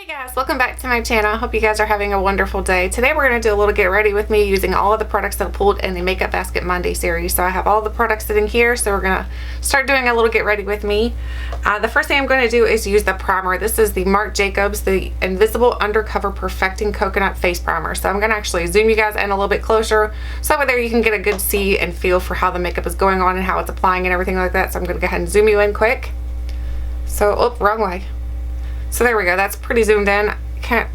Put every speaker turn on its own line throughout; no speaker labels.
Hey guys, welcome back to my channel. I hope you guys are having a wonderful day. Today we're going to do a little get ready with me using all of the products that I pulled in the Makeup Basket Monday series. So I have all the products sitting here, so we're going to start doing a little get ready with me. The first thing I'm going to do is use the primer. This is the Marc Jacobs, the Invisible Undercover Perfecting Coconut Face Primer. So I'm going to actually zoom you guys in a little bit closer, so over there you can get a good see and feel for how the makeup is going on and how it's applying and everything like that. So I'm going to go ahead and zoom you in quick. So, oh, wrong way. So there we go, that's pretty zoomed in.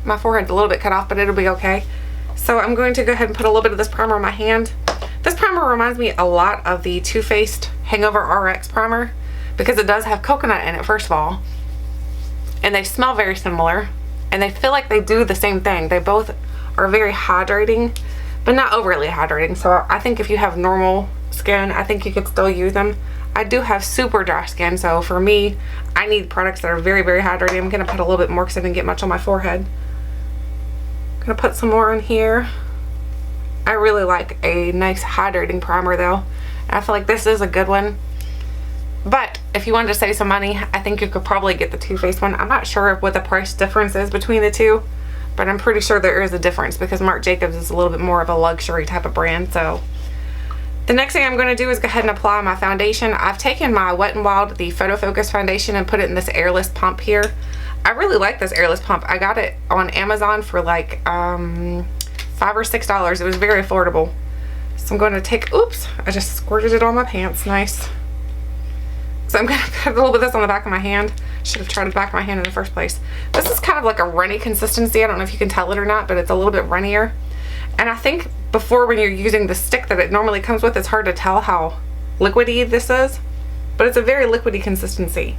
My forehead's a little bit cut off, but it'll be okay. So I'm going to go ahead and put a little bit of this primer on my hand. This primer reminds me a lot of the Too Faced Hangover RX primer because it does have coconut in it, first of all. And they smell very similar. And they feel like they do the same thing. They both are very hydrating, but not overly hydrating. So I think if you have normal skin, I think you could still use them. I do have super dry skin, so for me, I need products that are very, very hydrating. I'm going to put a little bit more because I didn't get much on my forehead. I'm going to put some more in here. I really like a nice hydrating primer though. I feel like this is a good one. But if you wanted to save some money, I think you could probably get the Too Faced one. I'm not sure what the price difference is between the two, but I'm pretty sure there is a difference because Marc Jacobs is a little bit more of a luxury type of brand. So the next thing I'm going to do is go ahead and apply my foundation. I've taken my Wet n Wild, the Photofocus foundation, and put it in this airless pump here. I really like this airless pump. I got it on Amazon for like $5 or $6. It was very affordable. So I'm going to take, oops, I just squirted it on my pants. Nice. So I'm going to put a little bit of this on the back of my hand. Should have tried the back of my hand in the first place. This is kind of like a runny consistency. I don't know if you can tell it or not, but it's a little bit runnier. And I think before, when you're using the stick that it normally comes with, it's hard to tell how liquidy this is, but it's a very liquidy consistency.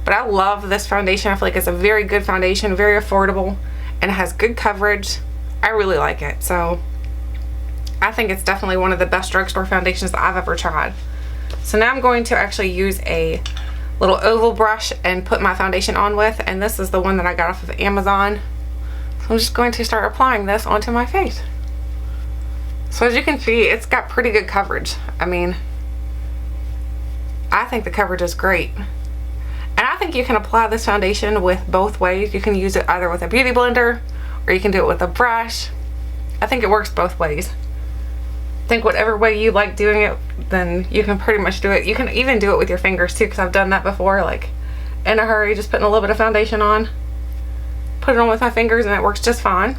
But I love this foundation. I feel like it's a very good foundation, very affordable, and it has good coverage. I really like it. So I think it's definitely one of the best drugstore foundations that I've ever tried. So now I'm going to actually use a little oval brush and put my foundation on with, and this is the one that I got off of Amazon. So I'm just going to start applying this onto my face. So as you can see, it's got pretty good coverage. I mean, I think the coverage is great. And I think you can apply this foundation with both ways. You can use it either with a beauty blender or you can do it with a brush. I think it works both ways. I think whatever way you like doing it, then you can pretty much do it. You can even do it with your fingers too, because I've done that before, like in a hurry, just putting a little bit of foundation on, put it on with my fingers, and it works just fine.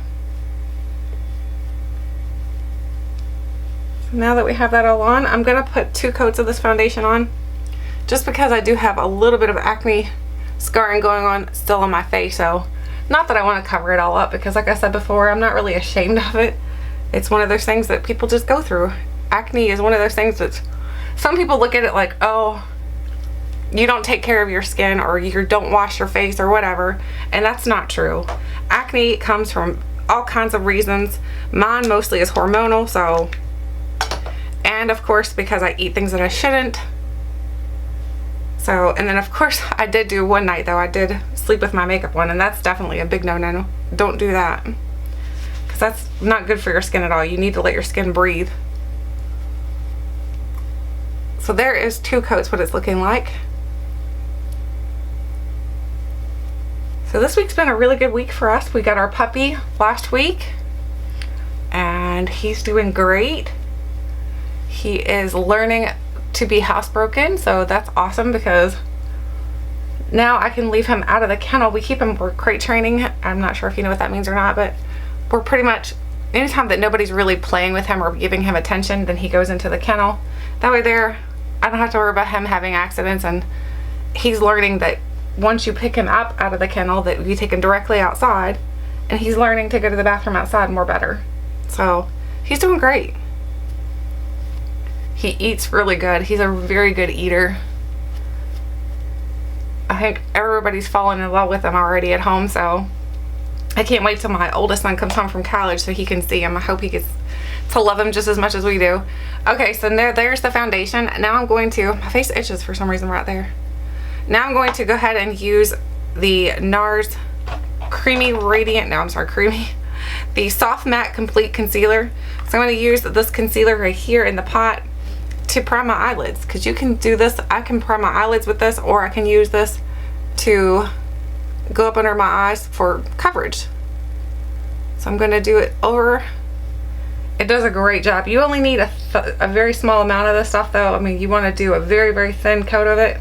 Now that we have that all on, I'm going to put 2 coats of this foundation on just because I do have a little bit of acne scarring going on still on my face. So not that I want to cover it all up, because like I said before, I'm not really ashamed of it. It's one of those things that people just go through. Acne is one of those things that some people look at it like, oh, you don't take care of your skin or you don't wash your face or whatever, and that's not true. Acne comes from all kinds of reasons. Mine mostly is hormonal, so, and of course because I eat things that I shouldn't. So, and then of course I did do one night though, I did sleep with my makeup on, and that's definitely a big no-no. Don't do that, because that's not good for your skin at all. You need to let your skin breathe. So there is 2 coats, what it's looking like. So this week's been a really good week for us. We got our puppy last week and he's doing great. He is learning to be housebroken, so that's awesome because now I can leave him out of the kennel. We keep him for crate training. I'm not sure if you know what that means or not, but we're pretty much, anytime that nobody's really playing with him or giving him attention, then he goes into the kennel. That way there, I don't have to worry about him having accidents, and he's learning that once you pick him up out of the kennel, that you take him directly outside, and he's learning to go to the bathroom outside more better. So he's doing great. He eats really good. He's a very good eater. I think everybody's fallen in love with him already at home, so I can't wait till my oldest son comes home from college so he can see him. I hope he gets to love him just as much as we do. Okay, so there's the foundation. Now I'm going to, my face itches for some reason right there. Now I'm going to go ahead and use the Nars Creamy Radiant, no I'm sorry, Creamy, the Soft Matte Complete Concealer. So I'm going to use this concealer right here in the pot to prime my eyelids, because you can do this. I can prime my eyelids with this, or I can use this to go up under my eyes for coverage. So I'm going to do it over. It does a great job. You only need a very small amount of this stuff though. I mean, you want to do a very, very thin coat of it.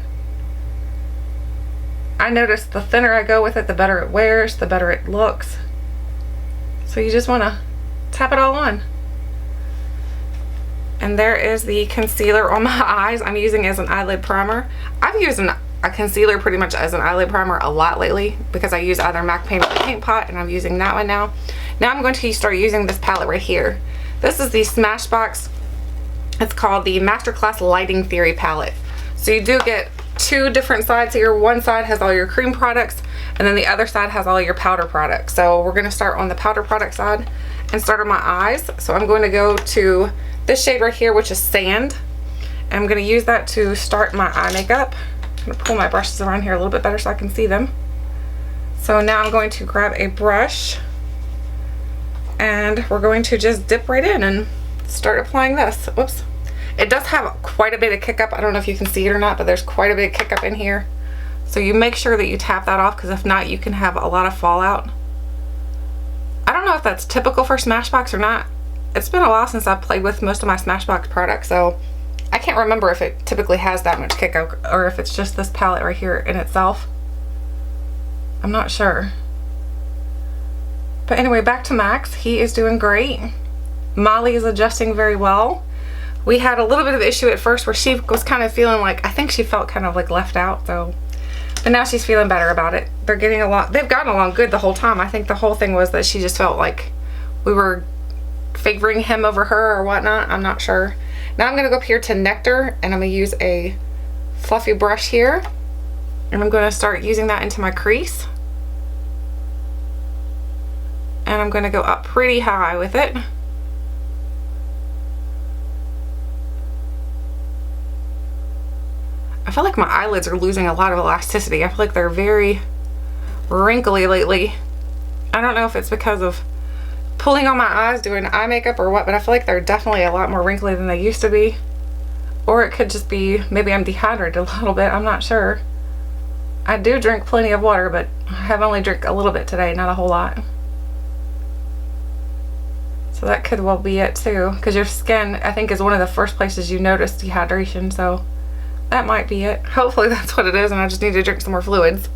I notice the thinner I go with it, the better it wears, the better it looks. So you just want to tap it all on. And there is the concealer on my eyes. I'm using as an eyelid primer. I've used a concealer pretty much as an eyelid primer a lot lately because I use either MAC paint or Paint Pot, and I'm using that one now. Now I'm going to start using this palette right here. This is the Smashbox. It's called the Masterclass Lighting Theory palette. So you do get two different sides here. One side has all your cream products, and then the other side has all your powder products. So we're going to start on the powder product side and start on my eyes. So I'm going to go to this shade right here, which is Sand. And I'm going to use that to start my eye makeup. I'm going to pull my brushes around here a little bit better so I can see them. So now I'm going to grab a brush, and we're going to just dip right in and start applying this. Whoops. It does have quite a bit of kick up. I don't know if you can see it or not, but there's quite a bit of kick up in here. So you make sure that you tap that off, because if not, you can have a lot of fallout. I don't know if that's typical for Smashbox or not. It's been a while since I've played with most of my Smashbox products, so I can't remember if it typically has that much kick up or if it's just this palette right here in itself. I'm not sure. But anyway, back to Max. He is doing great. Molly is adjusting very well. We had a little bit of issue at first where she was kind of feeling like, I think she felt kind of like left out, so, but now she's feeling better about it. They're getting along, they've gotten along good the whole time. I think the whole thing was that she just felt like we were favoring him over her or whatnot. I'm not sure. Now I'm gonna go up here to Nectar, and I'm gonna use a fluffy brush here, and I'm gonna start using that into my crease. And I'm gonna go up pretty high with it. I feel like my eyelids are losing a lot of elasticity. I feel like they're very wrinkly lately. I don't know if it's because of pulling on my eyes doing eye makeup or what, but I feel like they're definitely a lot more wrinkly than they used to be. Or it could just be, maybe I'm dehydrated a little bit, I'm not sure. I do drink plenty of water, but I have only drank a little bit today, not a whole lot. So that could well be it too, because your skin, I think, is one of the first places you notice dehydration, so that might be it. Hopefully that's what it is, and I just need to drink some more fluids.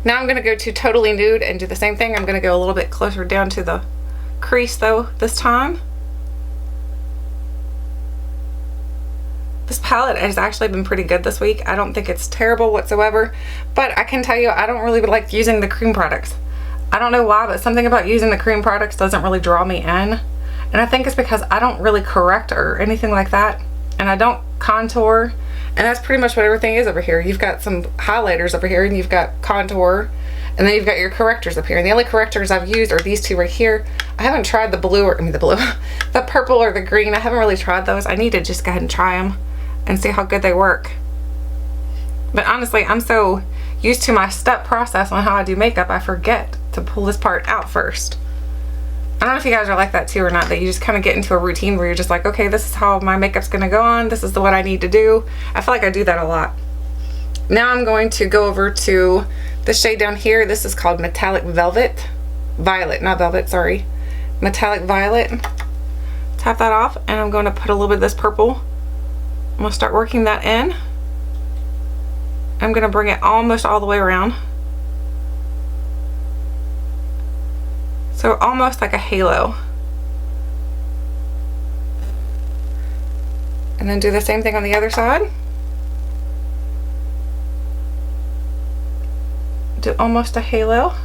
Now I'm going to go to Totally Nude and do the same thing. I'm going to go a little bit closer down to the crease though this time. This palette has actually been pretty good this week. I don't think it's terrible whatsoever, but I can tell you I don't really like using the cream products. I don't know why, but something about using the cream products doesn't really draw me in. And I think it's because I don't really correct or anything like that. And I don't contour, and that's pretty much what everything is over here. You've got some highlighters over here, and you've got contour, and then you've got your correctors up here. And the only correctors I've used are these two right here. I haven't tried the blue, or the purple or the green. I haven't really tried those. I need to just go ahead and try them and see how good they work. But honestly, I'm so used to my step process on how I do makeup, I forget to pull this part out first. I don't know if you guys are like that too or not, that you just kind of get into a routine where you're just like, okay, this is how my makeup's gonna go on, this is what I need to do. I feel like I do that a lot. Now I'm going to go over to the shade down here. This is called Metallic Velvet. Violet, not Velvet, sorry. Metallic Violet. Tap that off, and I'm going to put a little bit of this purple. I'm going to start working that in. I'm going to bring it almost all the way around. So almost like a halo. And then do the same thing on the other side. Do almost a halo.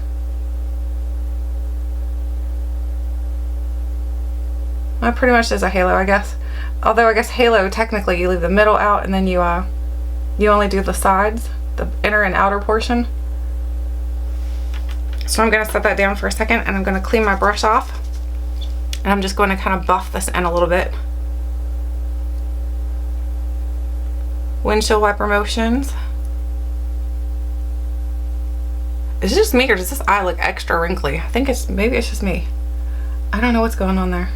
That pretty much is a halo, I guess. Although I guess halo, technically you leave the middle out and then you only do the sides, the inner and outer portion. So I'm going to set that down for a second, and I'm going to clean my brush off, and I'm just going to kind of buff this in a little bit. Windshield wiper motions. Is it just me, or does this eye look extra wrinkly? I think maybe it's just me. I don't know what's going on there.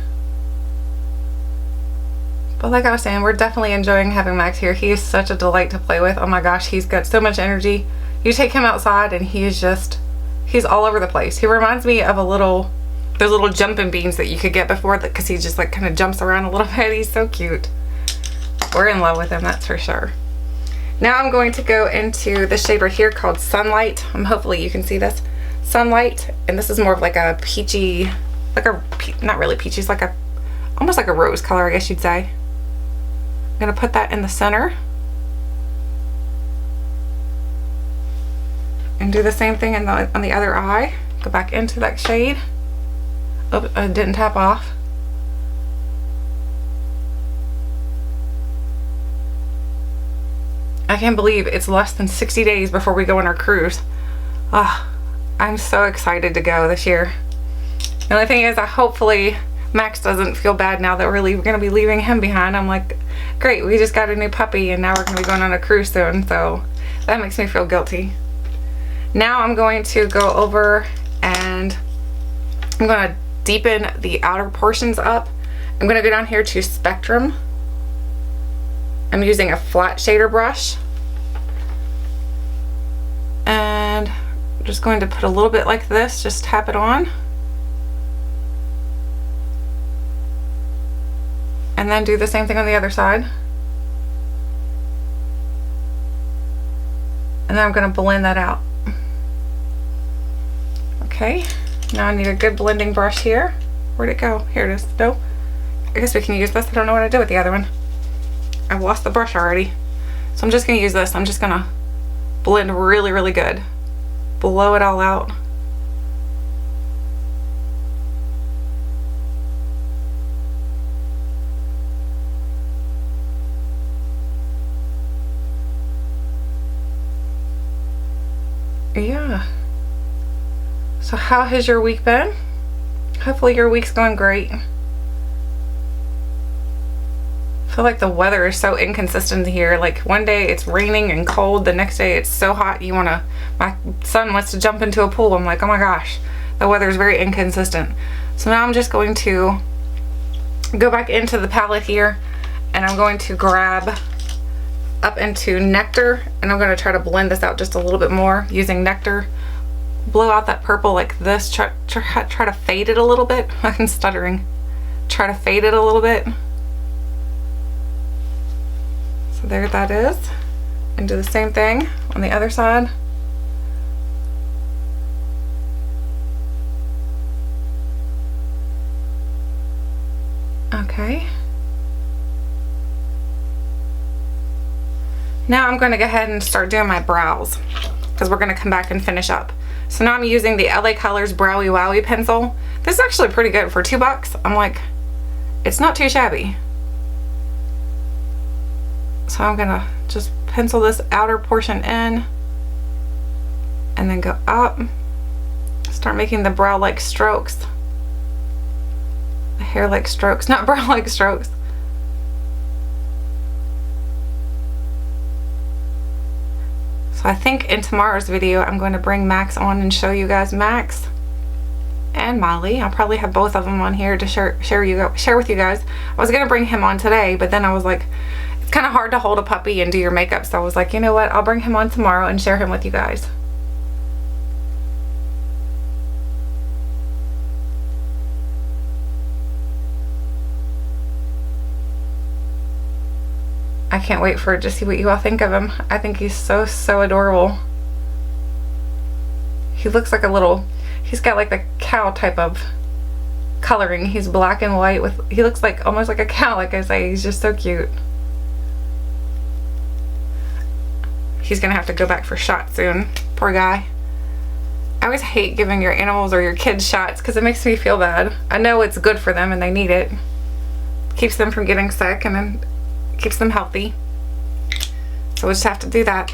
But like I was saying, we're definitely enjoying having Max here. He is such a delight to play with. Oh my gosh, he's got so much energy. You take him outside and he's all over the place. He reminds me of those little jumping beans that you could get before, because he just like kind of jumps around a little bit. He's so cute. We're in love with him, that's for sure. Now I'm going to go into the shade right here called Sunlight. Hopefully you can see this. Sunlight, and this is more of like a peachy, not really peachy, it's like almost like a rose color, I guess you'd say. I'm gonna put that in the center. And do the same thing on the other eye. Go back into that shade. Oh, I didn't tap off. I can't believe it's less than 60 days before we go on our cruise. I'm so excited to go this year. The only thing is that hopefully Max doesn't feel bad now that we're going to be leaving him behind. I'm like, great, we just got a new puppy and now we're going to be going on a cruise soon, so that makes me feel guilty. Now I'm going to go over and I'm going to deepen the outer portions up. I'm going to go down here to Spectrum. I'm using a flat shader brush. And I'm just going to put a little bit like this, just tap it on. And then do the same thing on the other side. And then I'm going to blend that out. Okay, now I need a good blending brush here. Where'd it go? Here it is. No, I guess we can use this. I don't know what I did with the other one. I've lost the brush already. So I'm just going to use this. I'm just going to blend really, really good. Blow it all out. Yeah. So how has your week been? Hopefully your week's going great. I feel like the weather is so inconsistent here. Like one day it's raining and cold, the next day it's so hot my son wants to jump into a pool. I'm like, oh my gosh, the weather is very inconsistent. So now I'm just going to go back into the palette here and I'm going to grab up into Nectar and I'm going to try to blend this out just a little bit more using Nectar. Blow out that purple like this, try to fade it a little bit. I'm stuttering. Try to fade it a little bit. So there that is. And do the same thing on the other side. Okay. Now I'm going to go ahead and start doing my brows because we're going to come back and finish up. So now I'm using the LA Colors Browie Wowie pencil. This is actually pretty good for $2. I'm like, it's not too shabby. So I'm gonna just pencil this outer portion in and then go up. Start making the brow-like strokes. The hair-like strokes, not brow-like strokes. So I think in tomorrow's video I'm going to bring Max on and show you guys Max and Molly. I'll probably have both of them on here to share with you guys. I was going to bring him on today, but then I was like, it's kind of hard to hold a puppy and do your makeup, so I was like, you know what, I'll bring him on tomorrow and share him with you guys. I can't wait to see what you all think of him. I think he's so adorable. He looks like he's got like the cow type of coloring. He's black and white he looks like almost like a cow, like I say. He's just so cute. He's gonna have to go back for shots soon, poor guy. I always hate giving your animals or your kids shots because it makes me feel bad. I know it's good for them and they need it. Keeps them from getting sick and then keeps them healthy. So we'll just have to do that.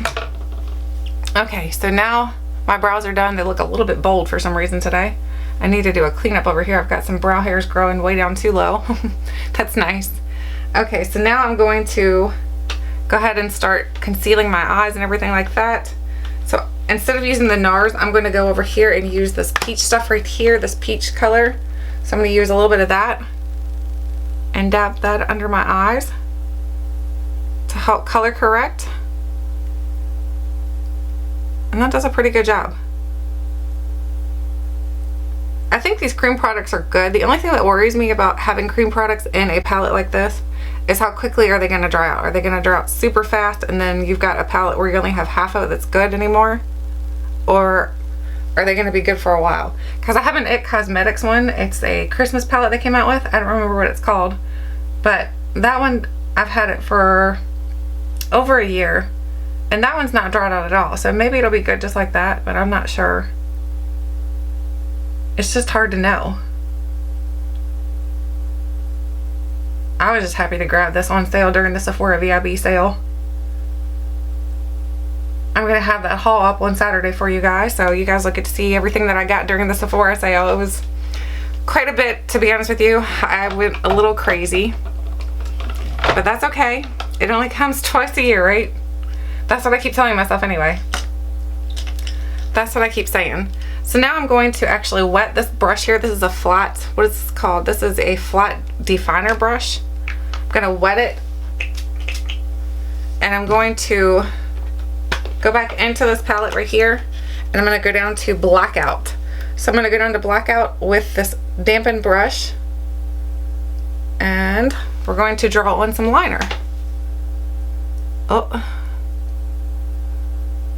Okay, so now my brows are done. They look a little bit bold for some reason today. I need to do a cleanup over here. I've got some brow hairs growing way down too low. That's nice. Okay, so now I'm going to go ahead and start concealing my eyes and everything like that. So instead of using the Nars, I'm going to go over here and use this peach stuff right here, this peach color. So I'm going to use a little bit of that and dab that under my eyes to help color correct. and that does a pretty good job. I think these cream products are good. The only thing that worries me about having cream products in a palette like this is how quickly are they going to dry out. Are they going to dry out super fast and then you've got a palette where you only have half of it that's good anymore? Or are they going to be good for a while? Because I have an IT Cosmetics one. It's a Christmas palette they came out with. I don't remember what it's called. But that one, I've had it for over a year. And that one's not dried out at all. So maybe it'll be good just like that, but I'm not sure. It's just hard to know. I was just happy to grab this on sale during the Sephora VIB sale. I'm going to have that haul up on Saturday for you guys, so you guys will get to see everything that I got during the Sephora sale. It was quite a bit, to be honest with you. I went a little crazy, but that's okay. It only comes twice a year, right? That's what I keep telling myself anyway. That's what I keep saying. So now I'm going to actually wet this brush here. This is a flat, what is this called? This is a flat definer brush. I'm going to wet it. And I'm going to go back into this palette right here. And I'm going to go down to Blackout. So I'm going to go down to Blackout with this dampened brush. And we're going to draw on some liner. Oh.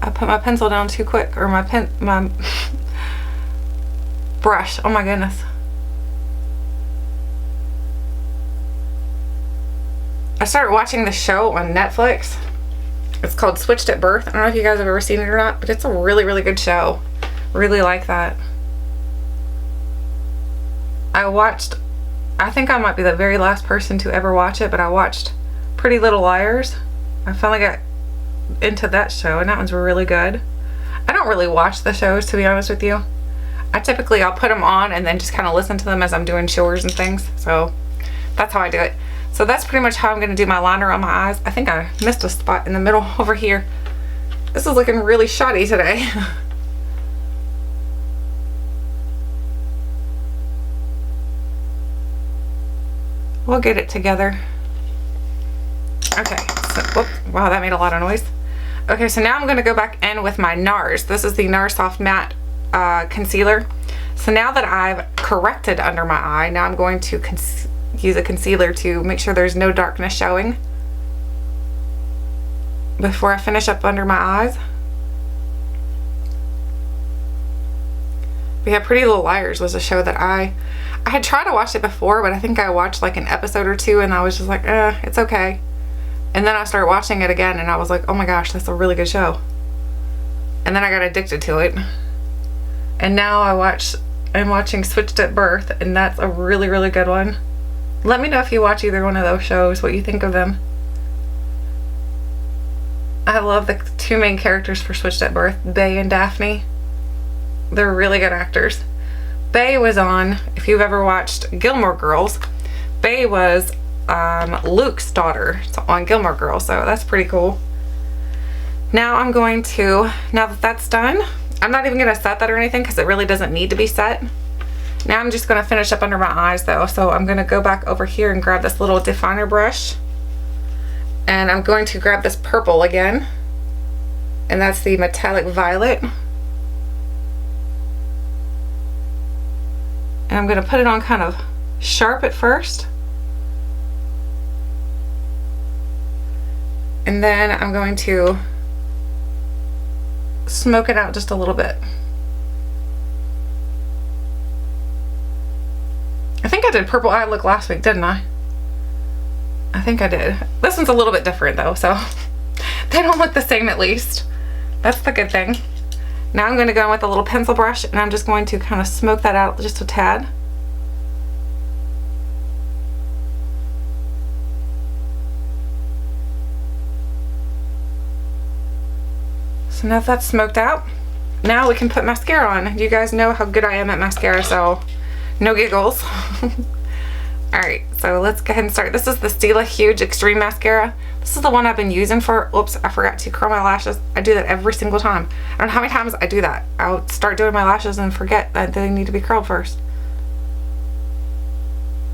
I put my pencil down too quick, or my brush. Oh my goodness. I started watching the show on Netflix. It's called Switched at Birth. I don't know if you guys have ever seen it or not, but it's a really, really good show. Really like that. I think I might be the very last person to ever watch it, but I watched Pretty Little Liars. I finally got into that show, and that one's really good. I don't really watch the shows, to be honest with you. I'll put them on and then just kind of listen to them as I'm doing chores and things. So that's how I do it. So that's pretty much how I'm going to do my liner on my eyes. I think I missed a spot in the middle over here. This is looking really shoddy today. We'll get it together. Okay, so, whoop, wow, that made a lot of noise. Okay, so now I'm going to go back in with my Nars. This is the Nars Soft Matte concealer. So now that I've corrected under my eye, now I'm going to use a concealer to make sure there's no darkness showing before I finish up under my eyes. But yeah, Pretty Little Liars was a show that I had tried to watch it before, but I think I watched like an episode or two and I was just like, it's okay. And then I started watching it again and I was like, oh my gosh, that's a really good show. And then I got addicted to it. And now I'm watching Switched at Birth, and that's a really, really good one. Let me know if you watch either one of those shows, what you think of them. I love the two main characters for Switched at Birth, Bay and Daphne. They're really good actors. Bay was on, if you've ever watched Gilmore Girls, Bay was Luke's daughter on Gilmore Girls, so that's pretty cool. Now that that's done, I'm not even going to set that or anything because it really doesn't need to be set. Now I'm just going to finish up under my eyes though, so I'm going to go back over here and grab this little definer brush. And I'm going to grab this purple again, and that's the Metallic Violet. And I'm going to put it on kind of sharp at first. And then I'm going to smoke it out just a little bit. I think I did purple eye look last week, didn't I? I think I did. This one's a little bit different though, so they don't look the same at least. That's the good thing. Now I'm going to go in with a little pencil brush and I'm just going to kind of smoke that out just a tad. So now that's smoked out, now we can put mascara on. You guys know how good I am at mascara, so no giggles. Alright, so let's go ahead and start. This is the Stila Huge Extreme Mascara. This is the one I've been using for, oops, I forgot to curl my lashes. I do that every single time. I don't know how many times I do that. I'll start doing my lashes and forget that they need to be curled first.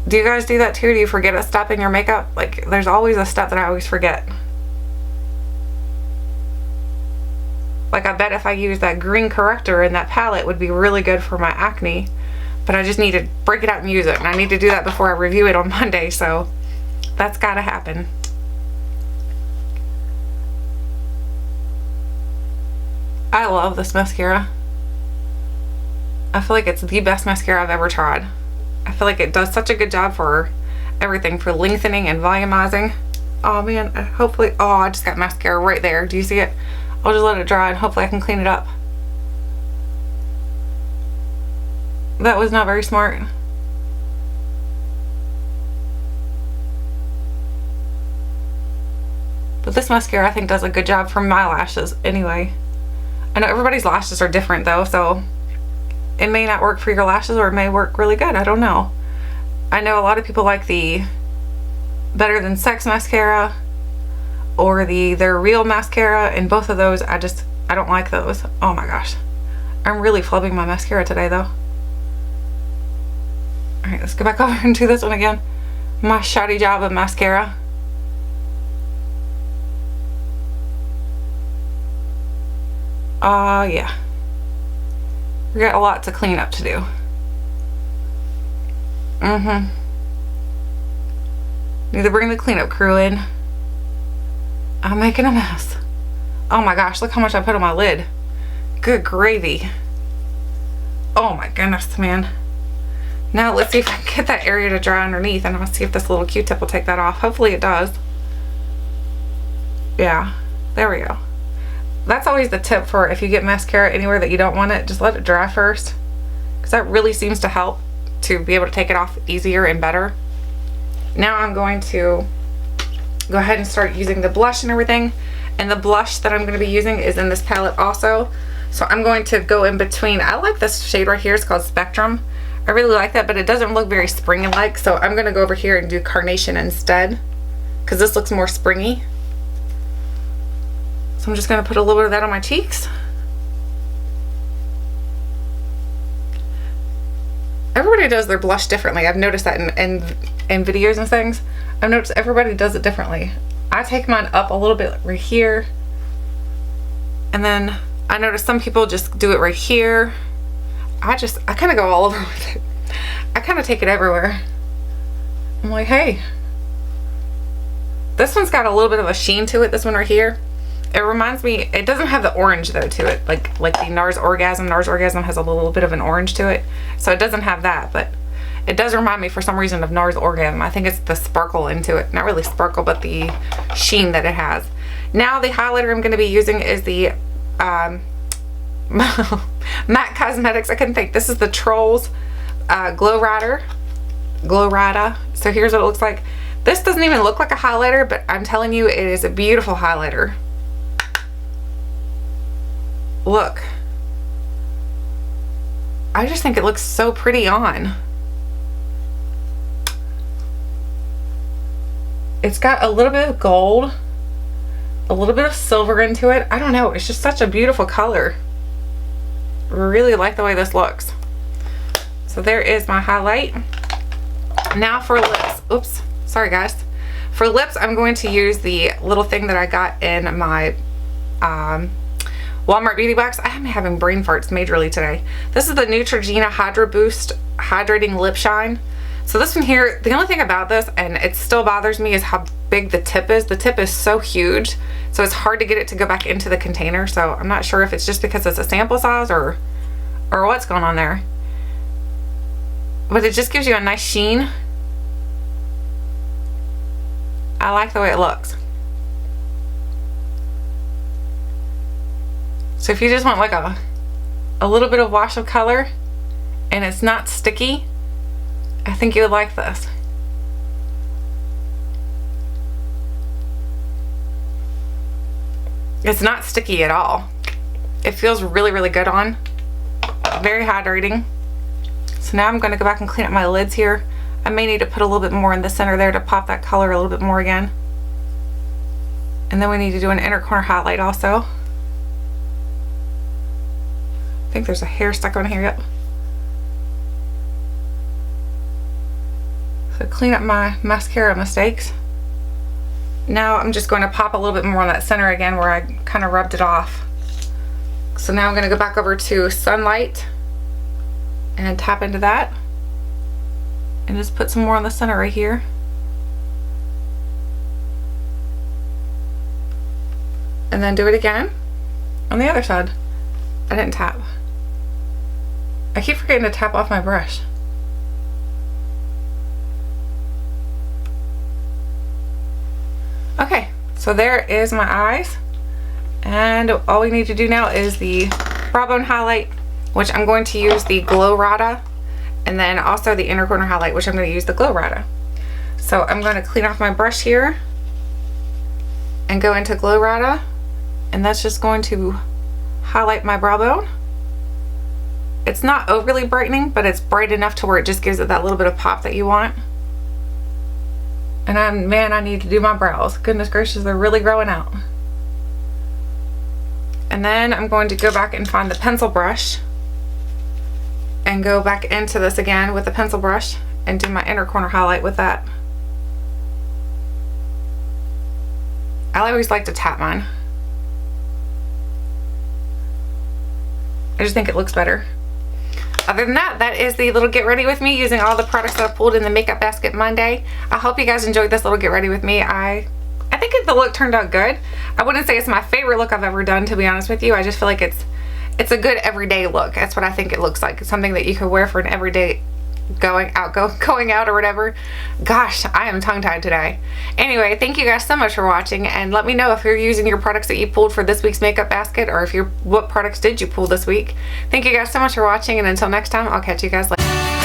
Do you guys do that too? Do you forget a step in your makeup? Like, there's always a step that I always forget. Like I bet if I use that green corrector in that palette, it would be really good for my acne. But I just need to break it out and use it. And I need to do that before I review it on Monday. So that's gotta happen. I love this mascara. I feel like it's the best mascara I've ever tried. I feel like it does such a good job for everything, for lengthening and volumizing. Oh man, hopefully, oh, I just got mascara right there. Do you see it? I'll just let it dry and hopefully I can clean it up. That was not very smart. But this mascara I think does a good job for my lashes anyway. I know everybody's lashes are different though, so it may not work for your lashes or it may work really good. I don't know. I know a lot of people like the Better Than Sex mascara or the They're Real mascara, and both of those I don't like those. Oh my gosh. I'm really flubbing my mascara today though. Alright, let's go back over and do this one again. My shoddy job of mascara. Yeah. We got a lot to clean up to do. Need to bring the cleanup crew in. I'm making a mess. Oh my gosh, look how much I put on my lid. Good gravy. Oh my goodness, man. Now let's see if I can get that area to dry underneath, and I'll see if this little Q-tip will take that off. Hopefully it does. Yeah, there we go. That's always the tip for if you get mascara anywhere that you don't want it, just let it dry first, because that really seems to help to be able to take it off easier and better. Now I'm going to go ahead and start using the blush and everything, and the blush that I'm going to be using is in this palette also. So I'm going to go in between. I like this shade right here. It's called Spectrum. I really like that, but it doesn't look very springy-like, so I'm going to go over here and do Carnation instead, because this looks more springy. So I'm just going to put a little bit of that on my cheeks. Everybody does their blush differently. I've noticed that in videos and things. I've noticed everybody does it differently. I take mine up a little bit right here, and then I notice some people just do it right here. I kind of go all over with it. I kind of take it everywhere. I'm like, hey, this one's got a little bit of a sheen to it, this one right here. It reminds me, it doesn't have the orange though to it, like the Nars Orgasm. Nars Orgasm has a little bit of an orange to it, so it doesn't have that, but it does remind me for some reason of Nars Orgasm. I think it's the sparkle into it. Not really sparkle, but the sheen that it has. Now the highlighter I'm going to be using is the MAC Cosmetics. I couldn't think. This is the Trolls Glow Rida. So here's what it looks like. This doesn't even look like a highlighter, but I'm telling you, it is a beautiful highlighter. Look. I just think it looks so pretty on. It's got a little bit of gold, a little bit of silver into it. I don't know. It's just such a beautiful color. Really like the way this looks. So there is my highlight. Now for lips. Oops. Sorry guys. For lips, I'm going to use the little thing that I got in my Walmart beauty box. I am having brain farts majorly today. This is the Neutrogena Hydra Boost Hydrating Lip Shine. So this one here, the only thing about this, and it still bothers me, is how big the tip is. The tip is so huge, so it's hard to get it to go back into the container. So I'm not sure if it's just because it's a sample size or what's going on there. But it just gives you a nice sheen. I like the way it looks. So if you just want like a little bit of wash of color and it's not sticky, I think you would like this. It's not sticky at all. It feels really, really good on. Very hydrating. So now I'm going to go back and clean up my lids here. I may need to put a little bit more in the center there to pop that color a little bit more again. And then we need to do an inner corner highlight also. I think there's a hair stuck on here. Yep. So clean up my mascara mistakes. Now I'm just going to pop a little bit more on that center again where I kind of rubbed it off. So now I'm going to go back over to Sunlight and tap into that and just put some more on the center right here. And then do it again on the other side. I didn't tap. I keep forgetting to tap off my brush. Okay, so there is my eyes. And all we need to do now is the brow bone highlight, which I'm going to use the Glow Rida, and then also the inner corner highlight, which I'm going to use the Glow Rida. So I'm going to clean off my brush here and go into Glow Rida, and that's just going to highlight my brow bone. It's not overly brightening, but it's bright enough to where it just gives it that little bit of pop that you want. And man, I need to do my brows. Goodness gracious, they're really growing out. And then I'm going to go back and find the pencil brush and go back into this again with the pencil brush and do my inner corner highlight with that. I always like to tap mine. I just think it looks better. Other than that, that is the little get ready with me using all the products that I pulled in the makeup basket Monday. I hope you guys enjoyed this little get ready with me. I think the look turned out good. I wouldn't say it's my favorite look I've ever done, to be honest with you. I just feel like it's a good everyday look. That's what I think it looks like. It's something that you could wear for an everyday going out or whatever. Gosh, I am tongue-tied today. Anyway, thank you guys so much for watching, and let me know if you're using your products that you pulled for this week's makeup basket, or what products did you pull this week. Thank you guys so much for watching, and until next time, I'll catch you guys later.